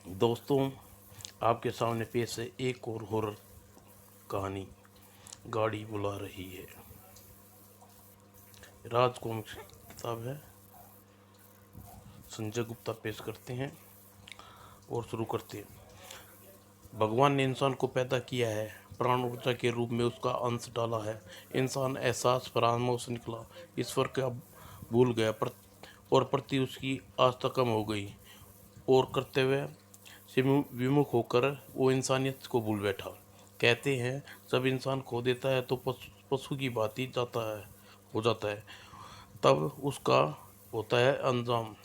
दोस्तों, आपके सामने पेश है एक और हॉरर कहानी। गाड़ी बुला रही है। राज कॉमिक्स की किताब है। संजय गुप्ता पेश करते हैं और शुरू करते हैं। भगवान ने इंसान को पैदा किया है, प्राण ऊर्जा के रूप में उसका अंश डाला है। इंसान एहसास परामर्श निकला, ईश्वर का भूल गया और प्रति उसकी आस्था कम हो गई और कर्तव्य से विमुख होकर वो इंसानियत को भूल बैठा। कहते हैं जब इंसान खो देता है तो पशु की भांति हो जाता है। तब उसका होता है अंजाम।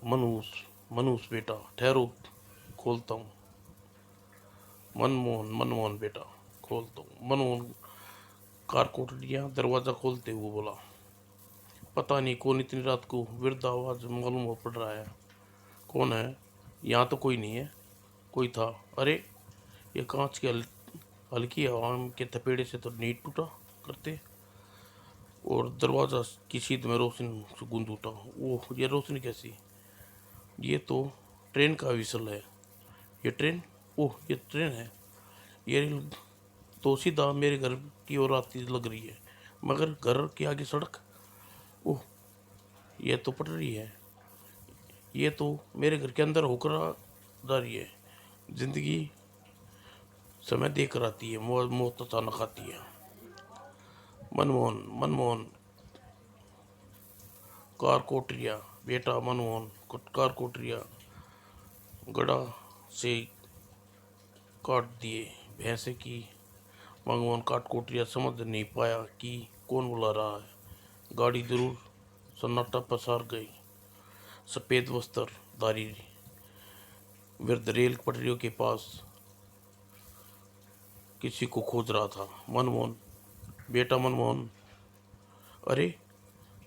मनुष्य बेटा ठहरो, खोलता हूँ। मनमोहन बेटा खोलता हूँ। मनमोहन कार कोट लिया, दरवाजा खोलते हुए बोला, पता नहीं कौन इतनी रात को वृद्ध आवाज मालूम हो पड़ रहा है। कौन है? यहाँ तो कोई नहीं है। कोई था। अरे ये कांच की हल्की हवा के थपेड़े से तो नहीं टूटा करते। और दरवाजा की शीत में रोशनी से गूंज उठा। ओह, ये रोशनी कैसी? ये तो ट्रेन का विसल है। ये ट्रेन? ओह, ये ट्रेन है। ये रेल तो सीधा मेरे घर की ओर आती लग रही है। मगर घर के आगे सड़क? ओह, ये तो पटरी है। ये तो मेरे घर के अंदर होकर जा रही है। जिंदगी समय देकर आती है, मौत अचानक आती है। मनमोहन कार कोटरिया बेटा, मनमोहन कार कोटरिया गड़ा से काट दिए भैंसे की। मनमोहन काट कोटरिया समझ नहीं पाया कि कौन बुला रहा है। गाड़ी जरूर सन्नाटा पसार गई। सफ़ेद वस्त्रधारी वृद्ध रेल पटरियों के पास किसी को खोज रहा था। मनमोहन बेटा, मनमोहन। अरे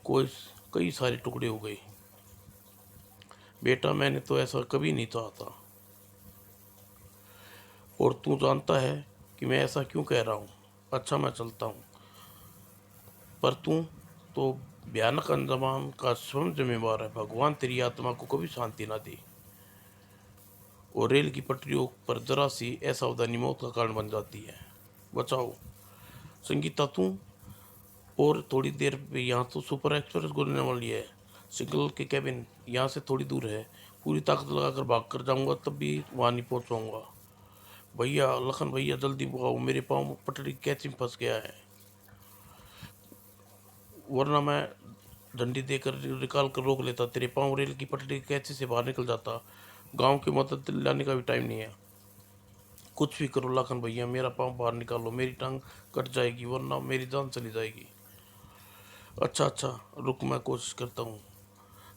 कोई कई सारे टुकड़े हो गए। बेटा, मैंने तो ऐसा कभी नहीं चाहा था। और तू जानता है कि मैं ऐसा क्यों कह रहा हूँ। अच्छा, मैं चलता हूँ, पर तू तो भयानक अंजाम का स्वयं जिम्मेवार है। भगवान तेरी आत्मा को कभी शांति ना दे। और रेल की पटरियों पर जरा सी असावधानी मौत का कारण बन जाती है। बचाओ संगीता, तू और थोड़ी देर में यहाँ तो सुपर एक्सप्रेस गुजरने वाली है। सिग्नल के केबिन यहाँ से थोड़ी दूर है। पूरी ताकत लगाकर भाग कर जाऊंगा तब भी वहाँ नहीं पहुँच पाऊंगा। भैया, लखन भैया, जल्दी आओ, मेरे पाँव पटरी कैची में फंस गया है। वरना मैं डंडी देकर निकाल कर रोक लेता। तेरे पाँव रेल की पटरी कैची से बाहर निकल जाता। गांव की मदद लाने का भी टाइम नहीं है। कुछ भी करो लखन भैया, मेरा पाँव बाहर निकालो। मेरी टांग कट जाएगी, वरना मेरी जान चली जाएगी। अच्छा अच्छा, रुक, मैं कोशिश करता हूँ।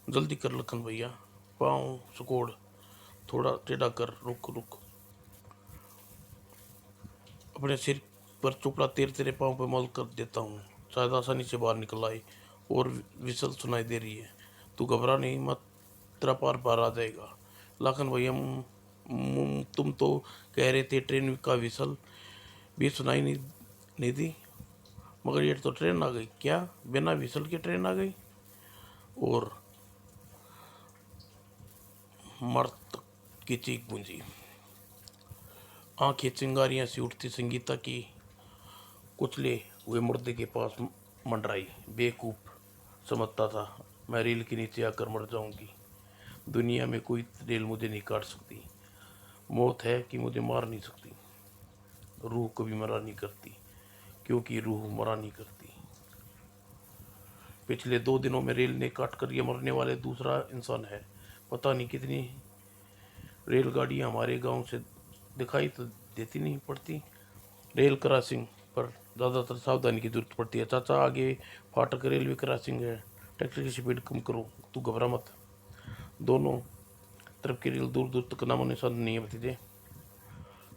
जल्दी कर लखन भैया, पाँव सुकोड़, थोड़ा टेढ़ा कर। रुक रुक, अपने सिर पर चुपड़ा तेल तेरे पाँव पे मल कर देता हूँ। शायद आसानी से बाहर निकल आए। और विसल सुनाई दे रही है। तू घबरा नहीं, मत, तेरा पार बाहर आ जाएगा। लखन भैया, तुम तो कह रहे थे ट्रेन का विसल भी सुनाई नहीं दी। मगर ये तो ट्रेन आ गई। क्या बिना विसल की ट्रेन आ गई? और मर्द की चीख गूंजी। आंखें चिंगारियां सी उठती संगीता की कुचले हुए मुर्दे के पास मंडराई। बेवकूफ समझता था मैं रेल के नीचे आकर मर जाऊंगी। दुनिया में कोई रेल मुझे नहीं काट सकती। मौत है कि मुझे मार नहीं सकती। रूह कभी मरा नहीं करती, क्योंकि रूह मरा नहीं करती। पिछले 2 दिनों में रेल ने काट कर ये मरने वाले दूसरा इंसान है। पता नहीं कितनी रेलगाड़ियाँ हमारे गांव से दिखाई तो देती नहीं पड़ती। रेल क्रॉसिंग पर ज़्यादातर सावधानी की जरूरत पड़ती है। चाचा, आगे फाटक रेलवे क्रॉसिंग है। ट्रैक्टर की स्पीड कम करो। तू घबरा मत। दोनों तरफ की रेल दूर दूर तक नामो निशान नहीं है भतीजे।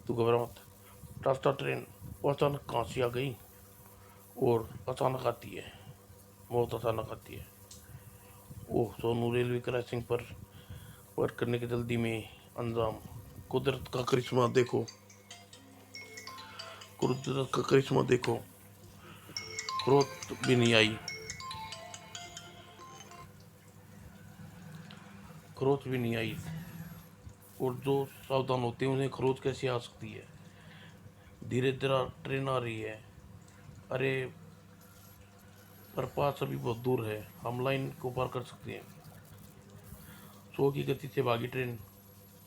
तू घबरा मत। टाटा ट्रेन अचानक कहाँ से आ गई? और अचानक आती है, बहुत अचानक आती है। ओह सोनू, रेलवे क्रॉसिंग पर करने की जल्दी में अंजाम। कुदरत का करिश्मा देखो, कुदरत का करिश्मा देखो। क्रोध भी नहीं आई। खरोच भी नहीं आई, और जो सावधान होते हैं उन्हें खरोच कैसे आ सकती है। धीरे धीरे ट्रेन आ रही है। अरे, पर पास अभी बहुत दूर है, हम लाइन को पार कर सकते हैं। 100 की गति से भागी ट्रेन।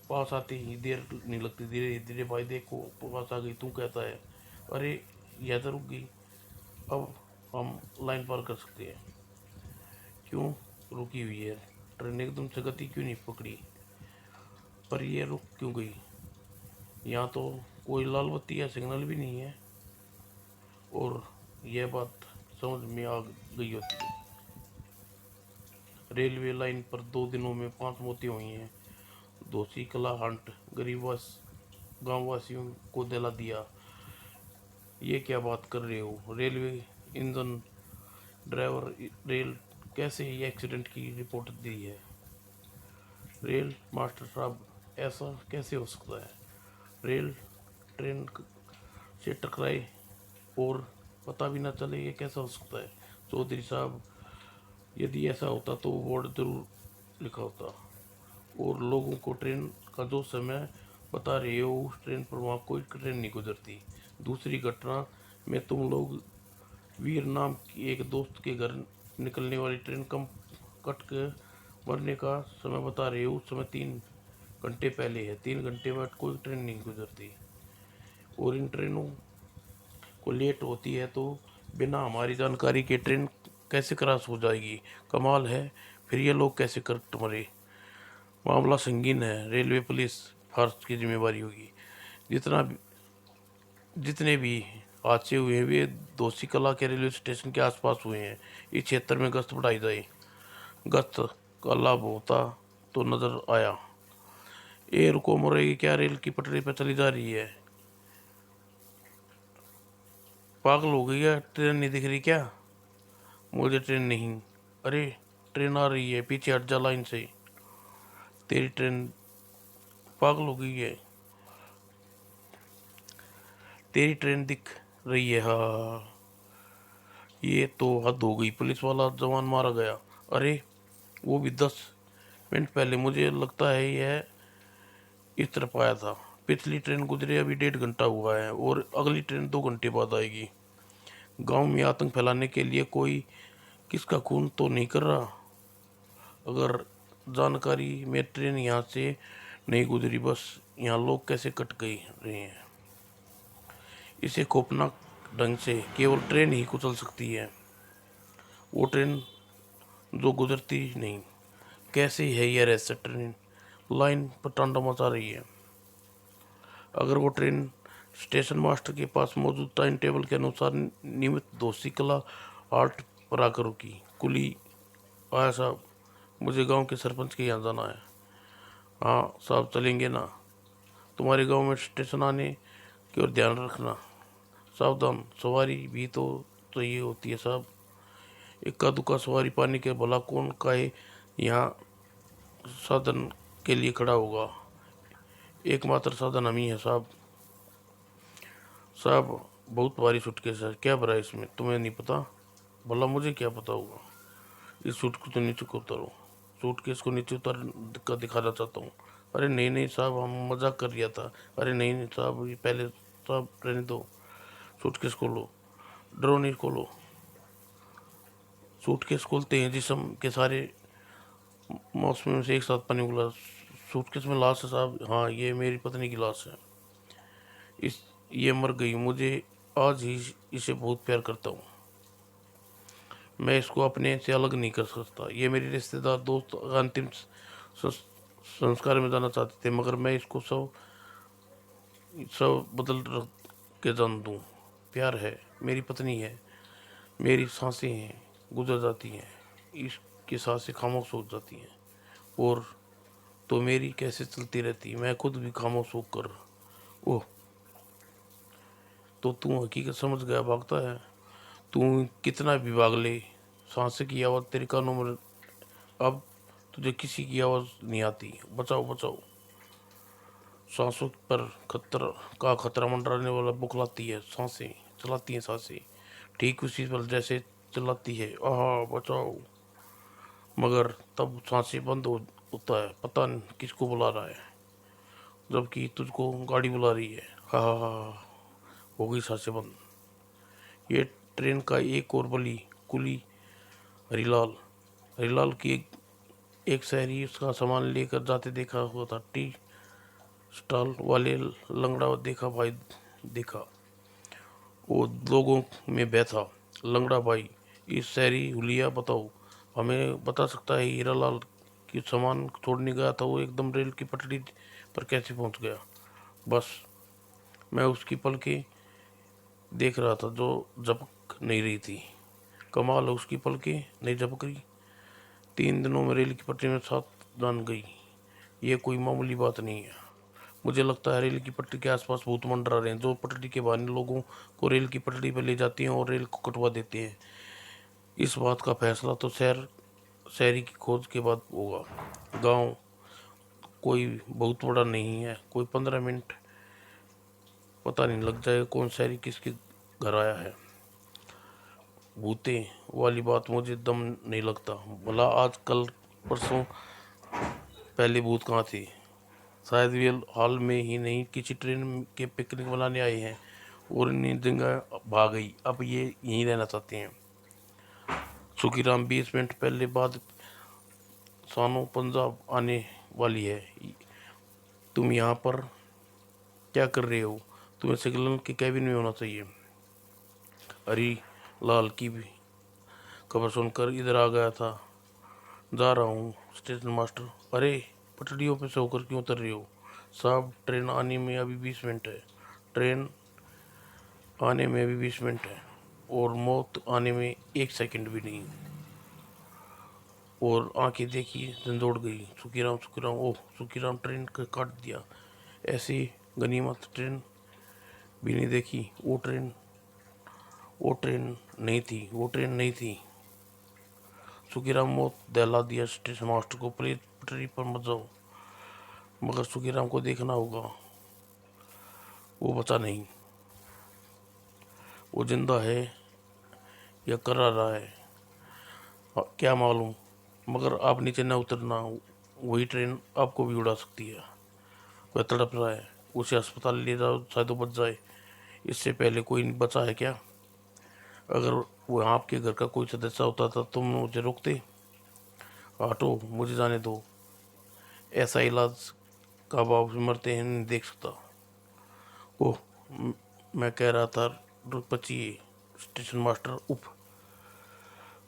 पास आते ही देर नहीं लगती, धीरे धीरे भाई देखो पास आ गई, तू कहता है। अरे, यह तो रुक गई। अब हम लाइन पार कर सकते हैं। क्यों रुकी हुई है ट्रेन, एकदम से गति क्यों नहीं पकड़ी? पर ये रुक क्यों गई? यहाँ तो कोई लाल बत्ती या सिग्नल भी नहीं है। और यह बात समझ में आ गई होती है। रेलवे लाइन पर 2 दिनों में 5 मौतें हुई हैं। दोषी कला हंट गरीब गांव वासियों को दिला दिया। ये क्या बात कर रहे हो? रेलवे इंजन ड्राइवर रेल कैसे ये एक्सीडेंट की रिपोर्ट दी है? रेल मास्टर साहब, ऐसा कैसे हो सकता है? रेल ट्रेन से टकराए और पता भी ना चले, ये कैसा हो सकता है? चौधरी साहब, यदि ऐसा होता तो बोर्ड जरूर लिखा होता, और लोगों को ट्रेन का जो समय बता रहे हो उस ट्रेन पर वहाँ कोई ट्रेन नहीं गुजरती। दूसरी घटना में तुम लोग वीर नाम की एक दोस्त के घर निकलने वाली ट्रेन कम कट के मरने का समय बता रहे हो, उस समय 3 घंटे पहले है। 3 घंटे बाद कोई ट्रेन नहीं गुजरती, और इन ट्रेनों को लेट होती है तो बिना हमारी जानकारी के ट्रेन कैसे क्रॉस हो जाएगी? कमाल है, फिर ये लोग कैसे कट मरे? मामला संगीन है, रेलवे पुलिस फार्स की जिम्मेवारी होगी। जितने भी हादसे हुए हैं वे दोषी कला के रेलवे स्टेशन के आसपास हुए हैं। इस क्षेत्र में गश्त बढ़ाई जाए। गश्त का लाभ होता तो नजर आया। ये रुको मुरेगी क्या, रेल की पटरी पर चली जा रही है? पागल हो गई है, ट्रेन नहीं दिख रही क्या? मुझे ट्रेन नहीं। अरे, ट्रेन आ रही है, पीछे हट जा लाइन से। तेरी ट्रेन। पागल हो गई है, तेरी ट्रेन दिख रही है। हाँ, ये तो हद हो गई, पुलिस वाला जवान मारा गया। अरे, वो भी 10 मिनट पहले, मुझे लगता है यह इस तरफ आया था। पिछली ट्रेन गुजरे अभी 1.5 घंटा हुआ है, और अगली ट्रेन 2 घंटे बाद आएगी। गांव में आतंक फैलाने के लिए कोई किसका खून तो नहीं कर रहा? अगर जानकारी में ट्रेन यहाँ से नहीं गुजरी, बस यहाँ लोग कैसे कट गए रहे हैं? इसे खौफनाक ढंग से केवल ट्रेन ही कुचल सकती है, वो ट्रेन जो गुजरती नहीं। कैसे है यह ऐसा ट्रेन लाइन पर टांडा मचा रही है? अगर वो ट्रेन स्टेशन मास्टर के पास मौजूद टाइम टेबल के अनुसार नियमित दोषी कला हाल्ट पर आकर रुकी। कुली आया साहब, मुझे गांव के सरपंच के यहाँ जाना है। हाँ साहब, चलेंगे ना। तुम्हारे गांव में स्टेशन आने की ओर ध्यान रखना। सावधान, सवारी भी तो चाहिए होती है साहब। इक्का दुक्का सवारी पाने के भला कौन काहे यहाँ साधन के लिए खड़ा होगा? एकमात्र साधन हम ही है साहब। साहब, बहुत भारी सूटकेस है, क्या भरा है इसमें? तुम्हें नहीं पता? भला मुझे क्या पता होगा? इस सूट को तो नीचे को उतारो। सूटकेस को नीचे उतार कर दिखाना चाहता हूँ। अरे नहीं नहीं साहब, हम मजाक कर रिया था। अरे नहीं नहीं साहब, ये पहले साहब रहने दो। सूटकेस खोलो, डरो नहीं, खोलो। सूटकेस खोलते हैं जिस्म के सारे मौसम में से एक साथ पानी उगला। सूटकेस में लाश है साहब। हाँ, ये मेरी पत्नी की लाश है। इस ये मर गई, मुझे आज ही इसे बहुत प्यार करता हूँ। मैं इसको अपने से अलग नहीं कर सकता। ये मेरे रिश्तेदार दोस्त अंतिम संस्कार में जाना चाहते थे, मगर मैं इसको सब सब बदल के जान दूँ। प्यार है, मेरी पत्नी है, मेरी सांसें हैं गुजर जाती हैं, इसकी सांसें खामोश हो जाती हैं, और तो मेरी कैसे चलती रहती, मैं खुद भी खामोश होकर। ओह, तो तू हकीकत समझ गया, भागता है। तू कितना भी भाग ले, सांसें की आवाज़ तेरे कानों में। अब तुझे किसी की आवाज़ नहीं आती। बचाओ बचाओ। सांसों पर खतरा मंडराने वाला बुखलाती है सांसें, चलाती हैं सांसें, ठीक उसी पर जैसे चलाती है। आहा, बचाओ। मगर तब सांसें बंद हो होता है, पता नहीं किसको बुला रहा है, जबकि तुझको गाड़ी बुला रही है। हाँ हाँ हाँ हाँ, हो गई सांसें बंद। ये ट्रेन का एक और बली कुली हरीलाल। हरीलाल की एक शहरी उसका सामान लेकर जाते देखा हुआ था। टी स्टॉल वाले लंगड़ा देखा भाई, देखा वो लोगों में बैठा। लंगड़ा भाई, इस शहरी हुलिया बताओ, हमें बता सकता है हीरालाल की सामान छोड़ने गया था, वो एकदम रेल की पटरी पर कैसे पहुंच गया? बस मैं उसकी पलकें देख रहा था जो झपक नहीं रही थी। कमाल है, उसकी पलकें नहीं झपक रही। 3 दिनों में रेल की पटरी में 7 जान गई, ये कोई मामूली बात नहीं है। मुझे लगता है रेल की पटरी के आसपास भूत मंडरा रहे हैं, जो पटरी के बहाने लोगों को रेल की पटरी पर ले जाती हैं और रेल को कटवा देते हैं। इस बात का फैसला तो शहरी की खोज के बाद होगा। गांव कोई बहुत बड़ा नहीं है, कोई 15 मिनट पता नहीं लग जाएगा कौन शहरी किसके घर आया है। भूते वाली बात मुझे दम नहीं लगता। भला आज कल परसों पहले भूत कहाँ थे? शायद वे हाल में ही नहीं किसी ट्रेन के पिकनिक मनाने आए हैं और इन्हें जगह भाग गई, अब ये यहीं रहना चाहते हैं। सुखीराम 20 मिनट पहले बाद सानो पंजाब आने वाली है, तुम यहाँ पर क्या कर रहे हो? तुम्हें सिग्नल के कैबिन में होना चाहिए। हरी लाल की भी खबर सुनकर इधर आ गया था। जा रहा हूँ स्टेशन मास्टर। अरे, पटरियों पे से होकर क्यों उतर रहे हो साहब? ट्रेन आने में अभी 20 मिनट है। ट्रेन आने में भी 20 मिनट है और मौत आने में 1 सेकंड भी नहीं। और आंखें देखी झंझोड़ गई। सुखीराम सुखीराम, ओह सुखीराम, ट्रेन का काट दिया। ऐसी गनीमत ट्रेन भी नहीं देखी। वो ट्रेन नहीं थी, वो ट्रेन नहीं थी। सुखीराम मौत दहला दिया स्टेशन मास्टर को, प्लीज पटरी पर मत जाओ। मगर सुखीराम को देखना होगा, वो बचा नहीं। वो जिंदा है या करा रहा है क्या मालूम, मगर आप नीचे न उतरना, वही ट्रेन आपको भी उड़ा सकती है। वह तड़प रहा है, उसे अस्पताल ले जाओ, शायद वो बच जाए। इससे पहले कोई बचा है क्या? अगर वो आपके घर का कोई सदस्य होता था तुम मुझे रोकते? हटो, मुझे जाने दो। ऐसा इलाज का बाप मरते हैं नहीं देख सकता। ओह, मैं कह रहा था रुक बचिए स्टेशन मास्टर। उफ,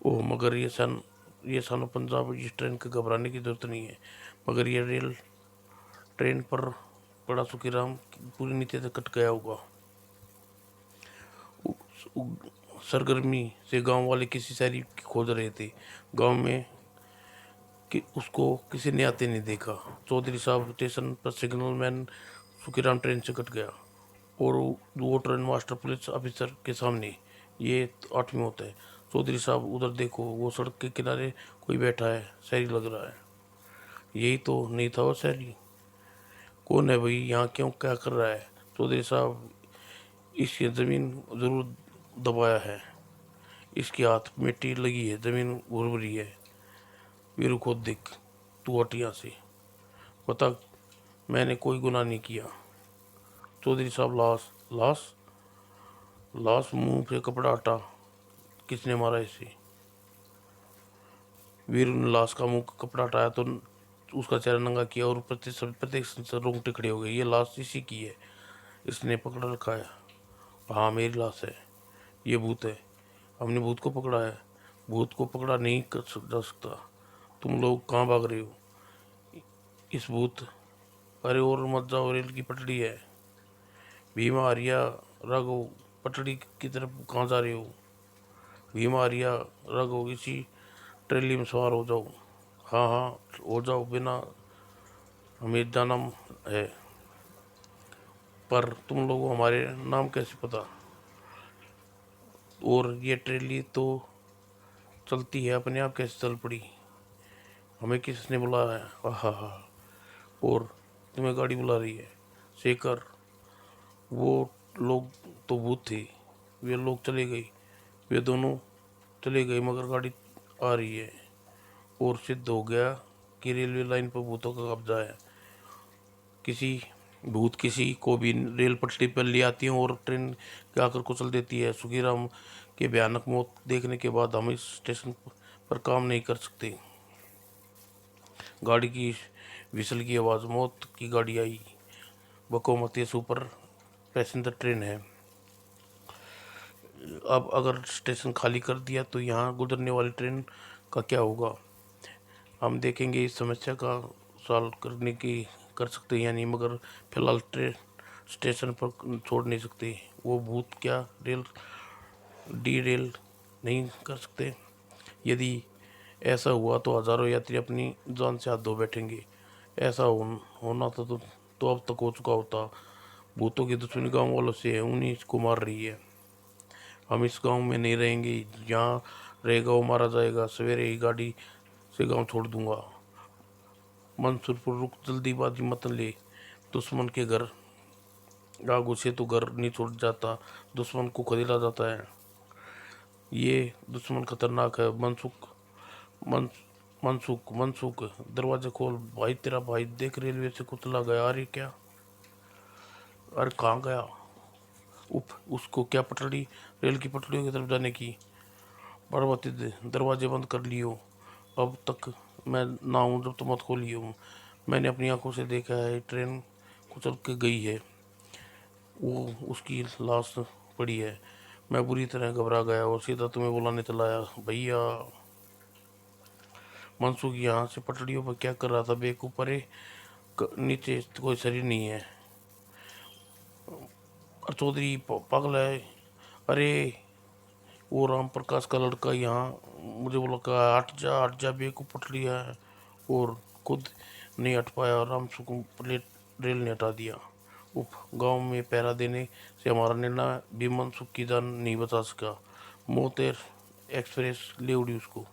ओह, मगर ये सन पंजाब, इस ट्रेन के घबराने की जरूरत नहीं है। मगर ये रेल ट्रेन पर बड़ा सुखीराम पूरी नीचे से कट गया होगा। सरगर्मी से गांव वाले किसी शहरी की खोज रहे थे। गांव में कि उसको किसी ने आते नहीं देखा। चौधरी साहब स्टेशन पर सिग्नल मैन सुखीराम ट्रेन से कट गया और वो ट्रेन मास्टर पुलिस ऑफिसर के सामने। ये 8वीं होता है। चौधरी साहब उधर देखो, वो सड़क के किनारे कोई बैठा है, शहरी लग रहा है। यही तो नहीं था वो शहरी? कौन है भाई, यहाँ क्यों, क्या कर रहा है? चौधरी साहब, इसकी ज़मीन ज़रूर दबाया है, इसके हाथ मिट्टी लगी है, ज़मीन भुरभुरी है। वीरू खुद देख, तू हट यहाँ से। बता, मैंने कोई गुनाह नहीं किया। चौधरी साहब, लाश लाश लाश, मुंह से कपड़ा हटा, किसने मारा इसे? वीरू ने लाश का मुंह का कपड़ा हटाया तो उसका चेहरा नंगा किया और प्रत्येक से रोंगटे खड़े हो गए। ये लाश इसी की है, इसने पकड़ रखा है। हाँ, मेरी लाश है, ये भूत है, हमने भूत को पकड़ा है। भूत को पकड़ा नहीं जा सकता। तुम लोग कहाँ भाग रहे हो? इस भूत, अरे और मत जाओ, रेल की पटड़ी है। भीमा, आर्या, राघव, पटड़ी की तरफ कहाँ जा रहे हो? भीमा, आर्या, राघव, इसी ट्रेली में सवार हो जाओ। हाँ हाँ, हो जाओ, बिना हमें जाना है। पर तुम लोगों हमारे नाम कैसे पता? और ये ट्रेली तो चलती है अपने आप, कैसे चल पड़ी? हमें किसने बुलाया है? हाँ हाँ। और तुम्हें गाड़ी बुला रही है? शेखर, वो लोग तो भूत थे, वे लोग चले गए, वे दोनों चले गए, मगर गाड़ी आ रही है। और सिद्ध हो गया कि रेलवे लाइन पर भूतों का कब्जा है। किसी भूत किसी को भी रेल पटरी पर ले आती है और ट्रेन के आकर कुचल देती है। सुखीराम के भयानक मौत देखने के बाद हम इस स्टेशन पर काम नहीं कर सकते। गाड़ी की विसल की आवाज़। मौत की गाड़ी आई। बको मत, ये सुपर पैसेंजर ट्रेन है। अब अगर स्टेशन खाली कर दिया तो यहाँ गुजरने वाली ट्रेन का क्या होगा? हम देखेंगे। इस समस्या का सॉल्व करने की कर सकते हैं या नहीं, मगर फिलहाल ट्रेन स्टेशन पर छोड़ नहीं सकते। वो भूत क्या रेल रेल नहीं कर सकते? यदि ऐसा हुआ तो हजारों यात्री अपनी जान से हाथ धो बैठेंगे। ऐसा होना तो अब तक हो चुका होता। भूतों की दुश्मनी गांव वालों से है, उन्हीं को मार रही है। हम इस गांव में नहीं रहेंगे। जहाँ रहेगा वो मारा जाएगा। सवेरे ही गाड़ी से गांव छोड़ दूंगा। मंसूरपुर रुक, जल्दीबाजी मत ले। दुश्मन के घर आग उसे तो घर नहीं छोड़ जाता, दुश्मन को खदेड़ा जाता है। ये दुश्मन खतरनाक है। मन मनसुख, दरवाजा खोल भाई, तेरा भाई देख रेलवे से कुचला गया। अरे क्या? अरे कहाँ गया? उफ, उसको क्या पटड़ी रेल की पटड़ियों की तरफ जाने की? पार्वती दरवाजे बंद कर लियो। अब तक मैं ना हूँ जब तुम मत खोलियो। मैंने अपनी आंखों से देखा है, ट्रेन कुचल के गई है। वो उसकी लाश पड़ी है। मैं बुरी तरह घबरा गया और सीधा तुम्हें बुलाने चला आया। भैया। मनसुख यहाँ से पटड़ियों पर क्या कर रहा था बेवकूफ? अरे नीचे कोई शरीर नहीं है। चौधरी पागल है। अरे वो राम प्रकाश का लड़का यहाँ मुझे बोला का हट जा बेवकूफ, पटड़ी है। और खुद नहीं हट पाया। राम सुकून प्लेट रेल ने हटा दिया। उफ, गांव में पहरा देने से हमारा निर्णय भी मनसुख की जान नहीं बचा सका। मोतेर एक्सप्रेस ले उड़ी उसको।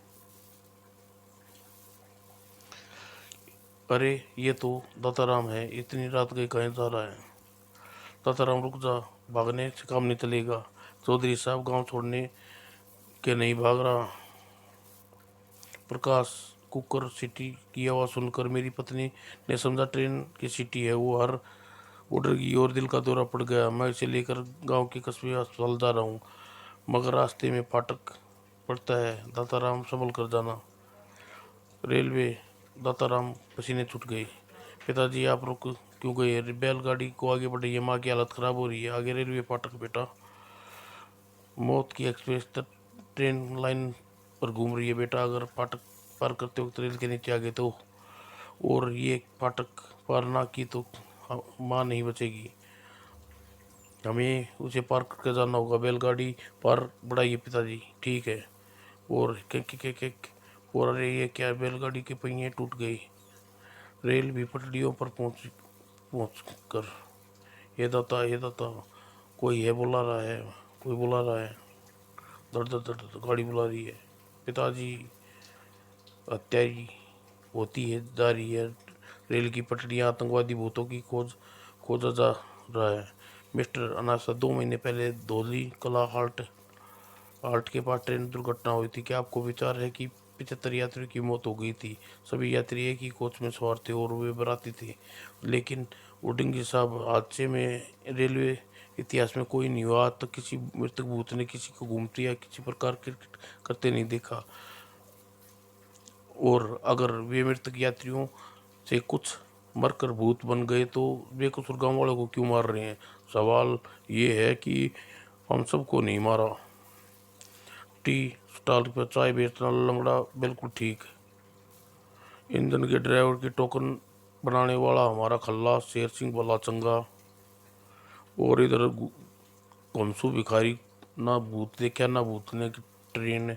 अरे ये तो दाताराम है, इतनी रात गए कहीं जा रहा है? दाताराम रुक जा, भागने से काम नहीं चलेगा। चौधरी साहब गांव छोड़ने के नहीं भाग रहा। प्रकाश, कुकर सीटी की आवाज़ सुनकर मेरी पत्नी ने समझा ट्रेन की सीटी है। वो हर उड़ गई और दिल का दौरा पड़ गया। मैं इसे लेकर गांव के कस्बे अस्पताल जा रहा हूँ, मगर रास्ते में फाटक पड़ता है। दाताराम संभल कर जाना। रेलवे। दाताराम पसीने छूट गए। पिताजी आप रुक क्यों गए? बैलगाड़ी को आगे बढ़ी है, माँ की हालत खराब हो रही है। आगे रेलवे फाटक बेटा। मौत की एक्सप्रेस ट्रेन लाइन पर घूम रही है बेटा। अगर फाटक पार करते वक्त रेल के नीचे आ गए तो, और ये फाटक पार ना की तो माँ नहीं बचेगी। हमें उसे पार करके जाना होगा। बैलगाड़ी पार बढ़ाइए पिताजी। ठीक है। और के और अरे ये क्या? बैलगाड़ी के पहिए टूट गए। रेल भी पटरियों पर पहुंच कर। ये दाता कोई है बुला रहा है, कोई बुला रहा है। दर दर दर दर गाड़ी बुला रही है। पिताजी। हत्यारी होती है जा रही है। रेल की पटरियां, आतंकवादी भूतों की खोजा जा रहा है। मिस्टर अनासा, 2 महीने पहले धौली कला हाल्ट के पास ट्रेन दुर्घटना हुई थी। क्या आपको विचार है कि 75 यात्रियों की मौत हो गई थी? सभी यात्री एक ही कोच में सवार थे और वे बाराती थे। लेकिन उडिंगी साहब, हादसे में रेलवे इतिहास में कोई नहीं हुआ। आज तक किसी मृतक भूत ने किसी को घूमते या किसी प्रकार के करते नहीं देखा। और अगर वे मृतक यात्रियों से कुछ मरकर भूत बन गए तो बेकसूर गांव वालों को क्यों मार रहे हैं? सवाल ये है कि हम सबको नहीं मारा। टी स्टॉल पर चाय बेचना लंगड़ा बिल्कुल ठीक। इंजन के ड्राइवर की टोकन बनाने वाला हमारा खल्ला शेर सिंह वाला चंगा। और इधर घमसू भिखारी, ना भूत देखा ना भूतने की ट्रेन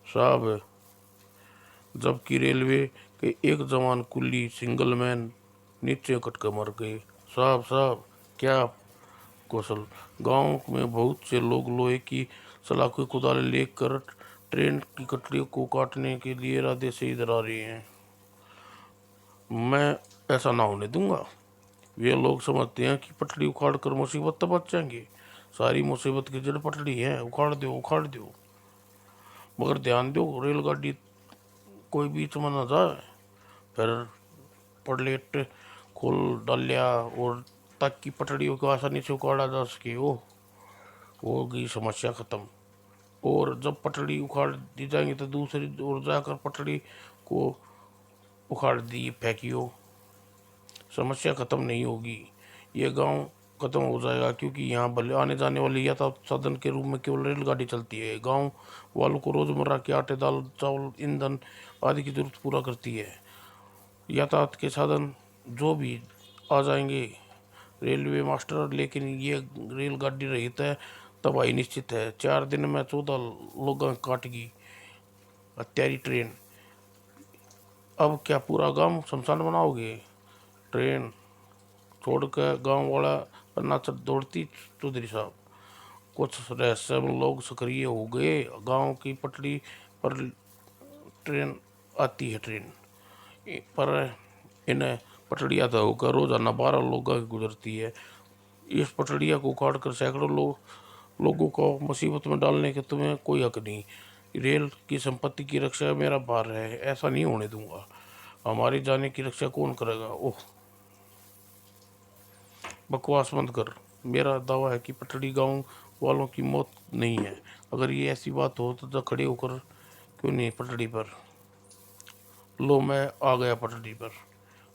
साहब। जबकि रेलवे के एक जवान कुली सिंगल मैन नीचे कटकर मर गए। साहब साहब क्या कौशल? गांव में बहुत से लोग लोहे की सलाखों कुदाले लेकर ट्रेन की कटरियों को काटने के लिए इरादे से इधर आ रहे हैं। मैं ऐसा ना होने दूंगा। वे लोग समझते हैं कि पटड़ी उखाड़ कर मुसीबत तब बच जाएंगे। सारी मुसीबत की जड़ पटड़ी है। उखाड़ दो उखाड़ दो, मगर ध्यान दो रेलगाड़ी कोई बीच में न जाए। फिर प्लेट खोल डाल लिया और ताकि पटड़ियों को आसानी से उखाड़ा जा सके। वो गई समस्या खत्म। और जब पटड़ी उखाड़ दी जाएंगी तो दूसरी ओर जाकर पटड़ी को उखाड़ दी फेंकियो, समस्या खत्म नहीं होगी, ये गांव खत्म हो जाएगा। क्योंकि यहाँ भले आने जाने वाली यातायात साधन के रूप में केवल रेलगाड़ी चलती है। गांव वालों को रोजमर्रा के आटे दाल चावल ईंधन आदि की जरूरत पूरा करती है। यातायात के साधन जो भी आ जाएंगे रेलवे मास्टर, लेकिन ये रेलगाड़ी रहित है तबाही निश्चित है। 4 दिन में 14 लोग काटेगी हत्यारी ट्रेन। अब क्या पूरा गांव शमशान बनाओगे? ट्रेन छोड़कर गांव वाला पन्ना दौड़ती चौधरी साहब। कुछ रहस्य लोग सक्रिय हो गए। गांव की पटरी पर ट्रेन आती है। ट्रेन पर इन्हें पटड़िया तो होकर रोजाना 12 लोग गुजरती है। इस पटड़िया को काट कर सैकड़ों लोगों को मुसीबत में डालने के तुम्हें कोई हक नहीं। रेल की संपत्ति की रक्षा मेरा भार है, ऐसा नहीं होने दूंगा। हमारी जाने की रक्षा कौन करेगा? ओह, बकवास बंद कर। मेरा दावा है कि पटड़ी गांव वालों की मौत नहीं है। अगर ये ऐसी बात हो तो खड़े होकर क्यों नहीं पटड़ी पर? लो, मैं आ गया पटड़ी पर।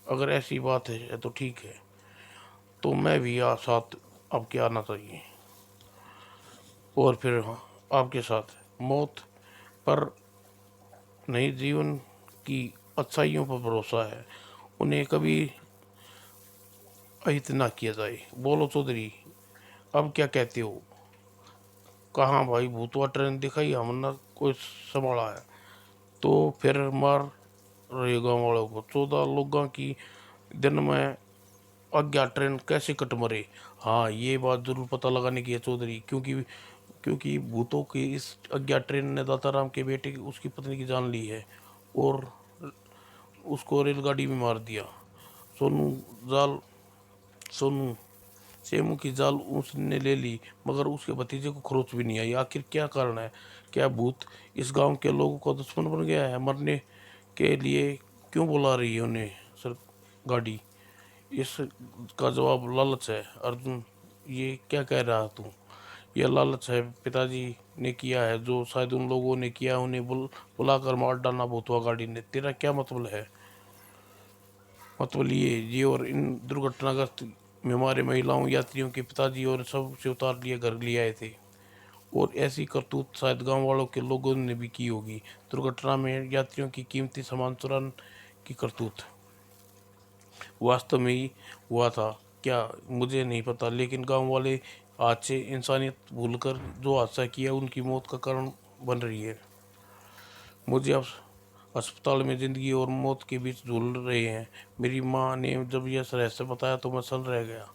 अगर ऐसी बात है तो ठीक है, तो मैं भी साथ आपके आना चाहिए। और फिर आपके साथ मौत पर नहीं, जीवन की अच्छाइयों पर भरोसा है, उन्हें कभी अहित ना किया जाए। बोलो चौधरी, अब क्या कहते हो? कहाँ भाई, भूतवा ट्रेन दिखाई, हमने कोई संभाला है तो फिर मार रहे गाँव वालों को। 14 लोगों की दिन में अज्ञात ट्रेन कैसे कट मरे? हाँ, ये बात जरूर पता लगाने की है चौधरी, क्योंकि क्योंकि भूतों की इस अज्ञात ट्रेन ने दाताराम के बेटे की उसकी पत्नी की जान ली है और उसको रेलगाड़ी में मार दिया। सोनू जाल सोनू सेमू की जाल उसने ले ली, मगर उसके भतीजे को खरोच भी नहीं आई। आखिर क्या कारण है? क्या भूत इस गांव के लोगों का दुश्मन बन गया है? मरने के लिए क्यों बुला रही है उन्हें सर गाड़ी? इसका जवाब लालच है अर्जुन। ये क्या कह रहा तू? यह लालच है, पिताजी ने किया है जो शायद उन लोगों ने किया, उन्हें बुलाकर मार डालना भूतवा गाड़ी ने। तेरा क्या मतलब है? मतलब ये और इन दुर्घटनाग्रस्त में हमारे महिलाओं यात्रियों के पिताजी और सब से उतार लिए घर ले आए थे। और ऐसी करतूत शायद गांव वालों के लोगों ने भी की होगी। दुर्घटना में यात्रियों की कीमती सामान चुराने की करतूत वास्तव में ही हुआ था क्या? मुझे नहीं पता, लेकिन गांव वाले आज से इंसानियत भूलकर जो हादसा किया उनकी मौत का कारण बन रही है। मुझे अब अस्पताल में जिंदगी और मौत के बीच झूल रहे हैं। मेरी माँ ने जब यह रहस्य बताया तो मैं सल रह गया।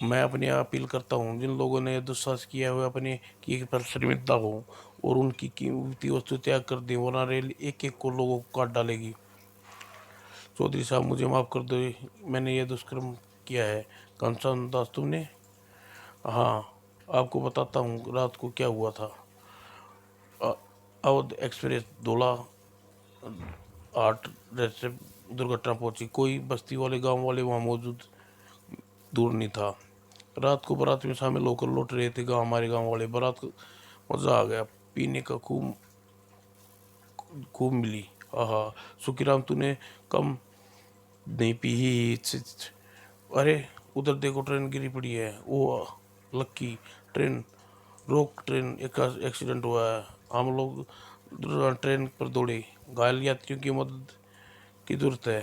मैं अपने अपील करता हूँ, जिन लोगों ने दुस्साहस किया हुआ अपने की पर शर्मिंदा हो और उनकी कीमती वस्तु त्याग कर दें, वरना रेल एक एक को लोगों को काट डालेगी। चौधरी साहब, मुझे माफ़ कर दो, मैंने यह दुष्कर्म किया है। घनश्याम दास, तुमने? हाँ, आपको बताता हूँ रात को क्या हुआ था। अवध एक्सप्रेस धोला 8 से दुर्घटना पहुंची। कोई बस्ती वाले गांव वाले वहां मौजूद दूर नहीं था। रात को बारात में शामिल होकर लौट रहे थे हमारे गांव वाले। बारात को मजा आ गया, पीने का खूब खूब मिली। आहा, सुखीराम तूने कम नहीं पी ही। अरे उधर देखो, ट्रेन गिरी पड़ी है। वो लक्की, ट्रेन रोक, ट्रेन एक एक्सीडेंट हुआ है। हम लोग ट्रेन पर दौड़े, घायल यात्रियों की मदद की जरूरत है।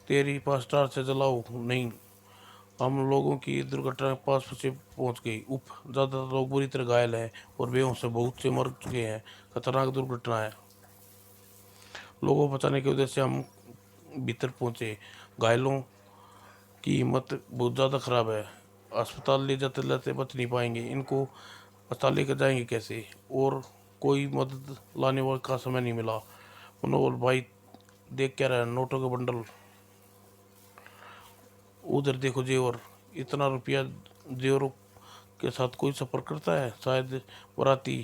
तेरी पास टार्च से जलाओ नहीं। हम लोगों की दुर्घटना के पास से पहुंच गई। उप, ज़्यादातर लोग बुरी तरह घायल हैं और बेहोश से बहुत से मर चुके हैं। खतरनाक दुर्घटना है। लोगों को बचाने की वजह से हम भीतर पहुंचे। घायलों की हिम्मत बहुत ज़्यादा ख़राब है। अस्पताल ले जाते जाते बच नहीं पाएंगे। इनको अस्पताल लेकर जाएंगे कैसे? और कोई मदद लाने वाले का समय नहीं मिला। मनोहर भाई, देख क्या रहा है? नोटों के बंडल। उधर देखो जेवर, इतना रुपया जेवरों के साथ कोई सफ़र करता है? शायद बाराती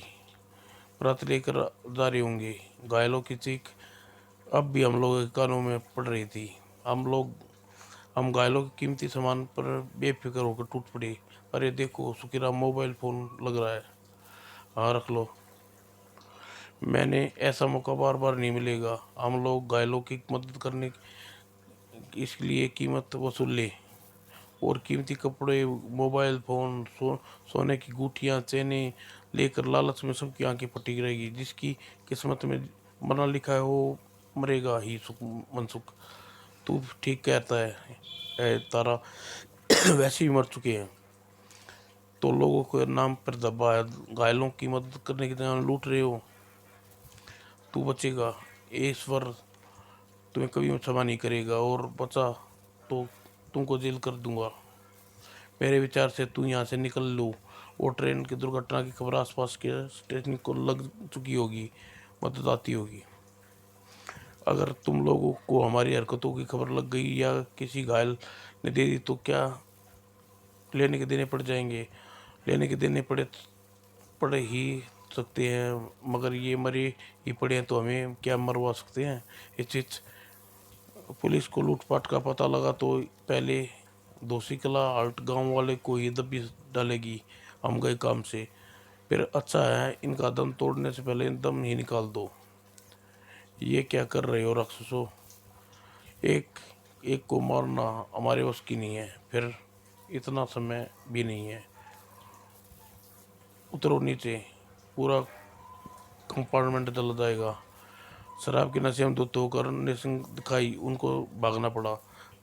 बारात लेकर जा रहे होंगे। घायलों की चीख अब भी हम लोगों के कानों में पड़ रही थी। हम घायलों के कीमती सामान पर बेफिक्र होकर टूट पड़े। अरे देखो सुखीराम, मोबाइल फोन लग रहा है। हाँ रख लो। मैंने ऐसा मौका बार बार नहीं मिलेगा। हम लोग घायलों की मदद करने इसलिए कीमत वसूल ले। और कीमती कपड़े, मोबाइल फोन, सोने की गुठियां, चेनें लेकर लालच में सबकी आंखें फटी रहेगी। जिसकी किस्मत में मरना लिखा है वो मरेगा ही सुख मनसुख। तू ठीक कहता है तारा। वैसे ही मर चुके हैं तो लोगों के नाम पर दबा है। घायलों की मदद करने के नाम लूट रहे हो। तू बचेगा, ये ईश्वर तुम्हें कभी क्षमा नहीं करेगा। और बचा तो तुमको जेल कर दूंगा। मेरे विचार से तू यहाँ से निकल लो। और ट्रेन की दुर्घटना की खबर आसपास के स्टेशन को लग चुकी होगी, मदद आती होगी। अगर तुम लोगों को हमारी हरकतों की खबर लग गई या किसी घायल ने दे दी तो क्या लेने के देने पड़ जाएंगे। लेने के देने पड़े ही सकते हैं, मगर ये मरे ही पड़े हैं तो हमें क्या मरवा सकते हैं। इस चीज पुलिस को लूटपाट का पता लगा तो पहले दोषीकला आल्ट गांव वाले को ही दबी डालेगी। हम गए काम से। फिर अच्छा है इनका दम तोड़ने से पहले दम ही निकाल दो। ये क्या कर रहे हो राक्षसों। एक एक को मारना हमारे बस की नहीं है। फिर इतना समय भी नहीं है। उतरो नीचे, पूरा कंपार्टमेंट जल जाएगा। शराब के नशे में धुत होकर निसिंग दिखाई उनको भागना पड़ा।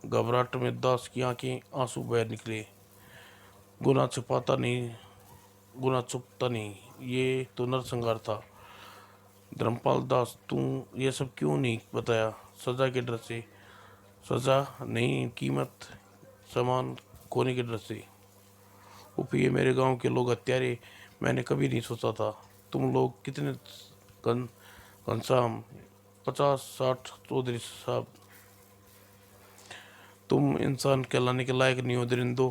घबराहट में दास की आंखें आंसू बह निकले। गुना छुपाता नहीं, गुना छुपता नहीं, ये तो नरसंहार था। धर्मपाल दास, तू ये सब क्यों नहीं बताया। सजा के डर से। सजा नहीं, कीमत सामान खोने के डर से। ये मेरे गांव के लोग हत्यारे मैंने कभी नहीं सोचा था। तुम लोग कितने घन घनश्याम, 50-60 चौधरी साहब, तुम इंसान कहलाने के लायक नहीं हो दरिंदो।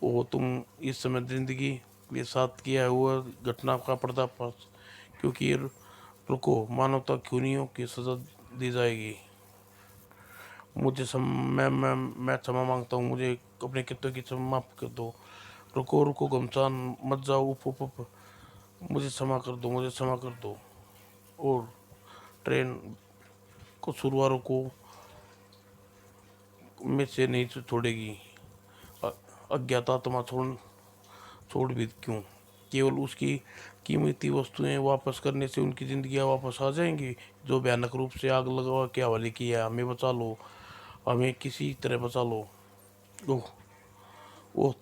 वो तुम इस समय जिंदगी के साथ किया हुआ घटना का पर्दाफाश क्योंकि रुको, मानवता खूनियों की सजा दी जाएगी। मुझे सम, मैं क्षमा मांगता हूँ। मुझे अपने कृत्यों की क्षमा माफ कर दो। रुको रुको गमचान, मत जाओ। उप उप उप। मुझे क्षमा कर दो, मुझे क्षमा कर दो। और ट्रेन को सुरवारों को में से नहीं छोड़ेगी। अज्ञात आत्मा छोड़ भी क्यों। केवल उसकी कीमती वस्तुएं वापस करने से उनकी जिंदगियां वापस आ जाएंगी जो भयानक रूप से आग लगा के हवाले किया है। हमें बचा लो, हमें किसी तरह बचा लो। ओह, ओह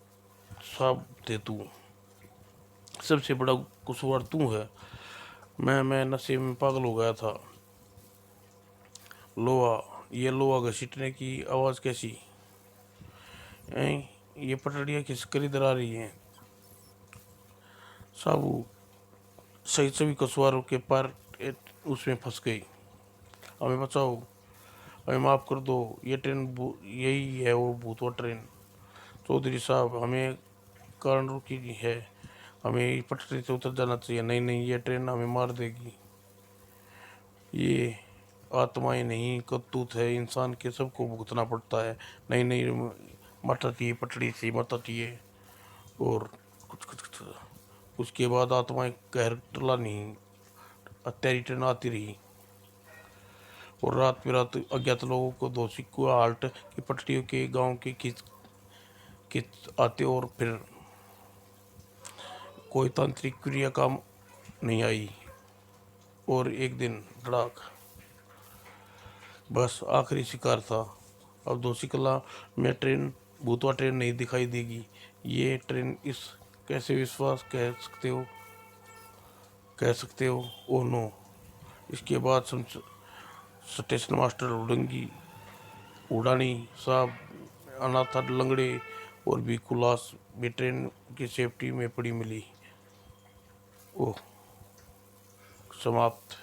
साहब थे तू। सबसे बड़ा कसूर तू है। मैं नशे में पागल हो गया था। लोहा, ये लोहा घसीटने की आवाज़ कैसी। ये पटड़ियाँ किस कर आ रही हैं। साबू सही सभी कछुआरों के पार उसमें फंस गई। हमें बचाओ, हमें माफ़ कर दो। ये ट्रेन यही है वो भूतवा ट्रेन। चौधरी साहब, हमें कारण रुकी है। हमें पटरी से उतर जाना चाहिए। नहीं नहीं, ये ट्रेन हमें मार देगी। ये आत्माएं नहीं करतूत है इंसान के, सबको भुगतना पड़ता है। नहीं नहीं, मत हटिए पटड़ी से, मत हटिए। और कुछ कुछ कुछ उसके बाद आत्माएं कहर टला नहीं। हत्यारी ट्रेन आती रही और रात बिरात अज्ञात लोगों को दोषी को हाल्ट की पटरियों के गांव के खींच खींच आते। और फिर कोई तांत्रिक क्रिया काम नहीं आई। और एक दिन धड़ाक, बस आखिरी शिकार था। अब दोषी कला में ट्रेन, भूतवा ट्रेन नहीं दिखाई देगी। ये ट्रेन इस कैसे विश्वास कह सकते हो। Oh no. इसके बाद स्टेशन मास्टर उड़ंगी उड़ानी साहब, अनाथा लंगड़े और भी खुलास भी ट्रेन की सेफ्टी में पड़ी मिली। ओह, समाप्त।